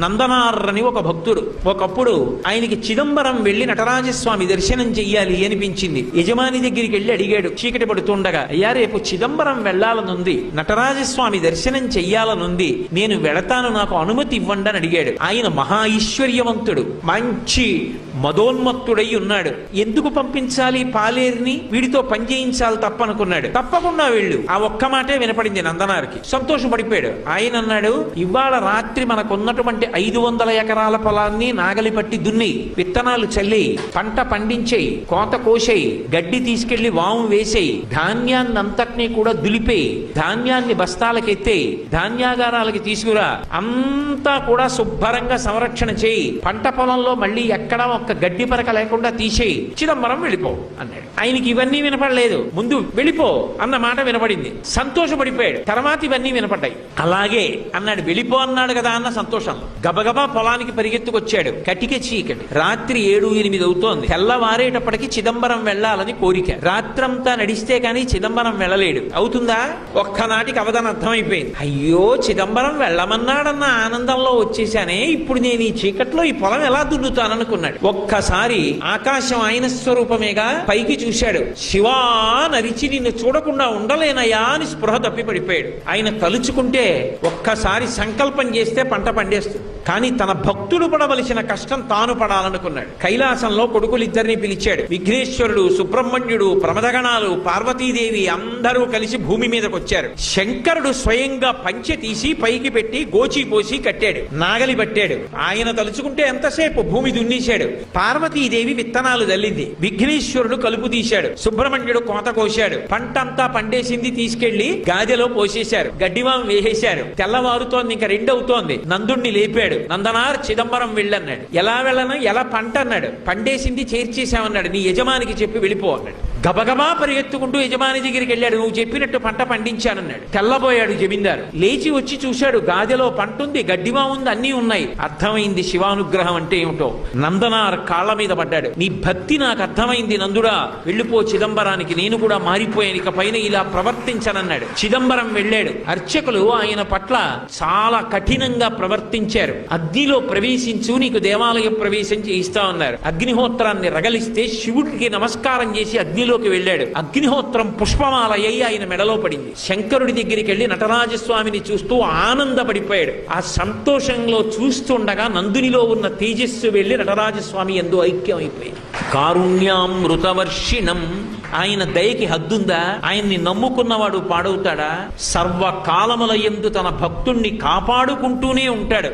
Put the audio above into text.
నందనార్రని ఒక భక్తుడు. ఒకప్పుడు ఆయనకి చిదంబరం వెళ్లి నటరాజస్వామి దర్శనం చెయ్యాలి అనిపించింది. యజమాని దగ్గరికి వెళ్లి అడిగాడు చీకటి పడుతుండగా, అయ్యా రేపు చిదంబరం వెళ్లాలనుంది, నటరాజస్వామి దర్శనం చెయ్యాలనుంది, నేను వెళతాను, నాకు అనుమతి ఇవ్వండి అని అడిగాడు. ఆయన మహా ఐశ్వర్యవంతుడు, మంచి మదోన్మత్తుడై ఉన్నాడు. ఎందుకు పంపించాలి పాలేరుని, వీడితో పని చేయించాలి తప్పనుకున్నాడు. తప్పకుండా వెళ్ళు, ఆ ఒక్క మాటే వినపడింది నందనారికి. సంతోషపడిపోయాడు. ఆయన అన్నాడు, ఇవాళ రాత్రి మనకున్నటువంటి 500 ఎకరాల పొలాన్ని నాగలి పట్టి దున్ని, విత్తనాలు చల్లి, పంట పండించేయి, కోత కోసేయి, గడ్డి తీసుకెళ్లి వాము వేసేయి, ధాన్యాన్ని అంతటినీ కూడా దులిపేయి, ధాన్యాన్ని బస్తాలకెత్తేయి, ధాన్యాగారాలకి తీసుకురా, అంతా కూడా శుభ్రంగా సంరక్షణ చేయి, పంట పొలంలో మళ్ళీ ఎక్కడా ఒక్క గడ్డి పరక లేకుండా తీసేయి, చిదంబరం వెళ్ళిపో అన్నాడు. ఆయనకి ఇవన్నీ వినపడలేదు, ముందు వెళ్ళిపో అన్న మాట వినపడింది. సంతోషపడిపోయాడు. తర్వాత ఇవన్నీ వినపడ్డాయి. అలాగే అన్నాడు, వెళ్ళిపో అన్నాడు కదా అన్న సంతోషంలో గబగబా పొలానికి పరిగెత్తుకొచ్చాడు. కటిక చీకటి, రాత్రి 7-8 అవుతోంది. తెల్లవారేటప్పటికి చిదంబరం వెళ్లాలని కోరిక. రాత్రంతా నడిస్తే కానీ చిదంబరం వెళ్ళలేడు. అవుతుందా? ఒక్కనాటికి అవధానం అర్థమైపోయింది. అయ్యో, చిదంబరం వెళ్ళమన్నాడన్న ఆనందంలో వచ్చేసానే, ఇప్పుడు నేను ఈ చీకట్లో ఈ పొలం ఎలా దున్నుతాననుకున్నాడు. ఒక్కసారి ఆకాశం ఆయన స్వరూపమేగా, పైకి చూశాడు. శివా నరిచి నిన్ను చూడకుండా ఉండలేనయా అని స్పృహ తప్పి పడిపోయాడు. ఆయన తలుచుకుంటే ఒక్కసారి సంకల్పం చేస్తే పంట పండేస్తుంది. కానీ తన భక్తుడు పడవలసిన కష్టం తాను పడాలనుకున్నాడు. కైలాసంలో కొడుకులిద్దరిని పిలిచాడు. విఘ్నేశ్వరుడు, సుబ్రహ్మణ్యుడు, ప్రమదగణాలు, పార్వతీదేవి అందరూ కలిసి భూమి మీదకి వచ్చారు. శంకరుడు స్వయంగా పంచె తీసి పైకి పెట్టి గోచి పోసి కట్టాడు, నాగలి పట్టాడు. ఆయన తలుచుకుంటే ఎంతసేపు భూమి దున్నేశాడు. పార్వతీదేవి విత్తనాలు జల్లింది. విఘ్నేశ్వరుడు కలుపు తీశాడు. సుబ్రహ్మణ్యుడు కోత కోశాడు. పంటంతా పండేసింది తీసుకెళ్లి గాదెలో పోసేశారు. గడ్డివాం వేసేశారు. తెల్లవారుతోంది, ఇంకా 2 అవుతోంది. నందుణ్ణి లేపాడు. నందనార్ చిదంబరం వెళ్ళన్నాడు. ఎలా వెళ్ళను, ఎలా పంట అన్నాడు. పండేసింది చేర్చేశామన్నాడు. నీ యజమానికి చెప్పి వెళ్ళిపో అన్నాడు. గబగబా పరిగెత్తుకుంటూ యజమాని దగ్గరికి వెళ్ళాడు. నువ్వు చెప్పినట్టు పంట పండించానన్నాడు. తెల్లబోయాడు జమీందారు. లేచి వచ్చి చూశాడు, గాదెలో పంట ఉంది, గడ్డివా ఉంది, అన్నీ ఉన్నాయి. అర్థమైంది శివానుగ్రహం అంటే ఏమిటో. నందనార్ కాళ్ల మీద పడ్డాడు. నీ భక్తి నాకు అర్థమైంది నందుడా, వెళ్ళిపో చిదంబరానికి, నేను కూడా మారిపోయాను, ఇక పైన ఇలా ప్రవర్తించనన్నాడు. చిదంబరం వెళ్ళాడు. అర్చకులు ఆయన పట్ల చాలా కఠినంగా ప్రవర్తించారు. అగ్నిలో ప్రవేశించు, నీకు దేవాలయ ప్రవేశం చేయిస్తా ఉన్నారు. అగ్నిహోత్రాన్ని రగలిస్తే శివుడికి నమస్కారం చేసి అగ్నిలోకి వెళ్ళాడు. అగ్నిహోత్రం పుష్పమాల అయి ఆయన మెడలో పడింది. శంకరుడి దగ్గరికి వెళ్లి నటరాజస్వామిని చూస్తూ ఆనందపడిపోయాడు. ఆ సంతోషంలో చూస్తుండగా నందునిలో ఉన్న తేజస్సు వెళ్లి నటరాజస్వామి యందు ఐక్యం అయిపోయింది. కారుణ్యామృతవర్షిణం, ఆయన దయకి హద్దుందా? ఆయన్ని నమ్ముకున్నవాడు పాడవుతాడా? సర్వకాలముల యందు తన భక్తుణ్ణి కాపాడుకుంటూనే ఉంటాడు.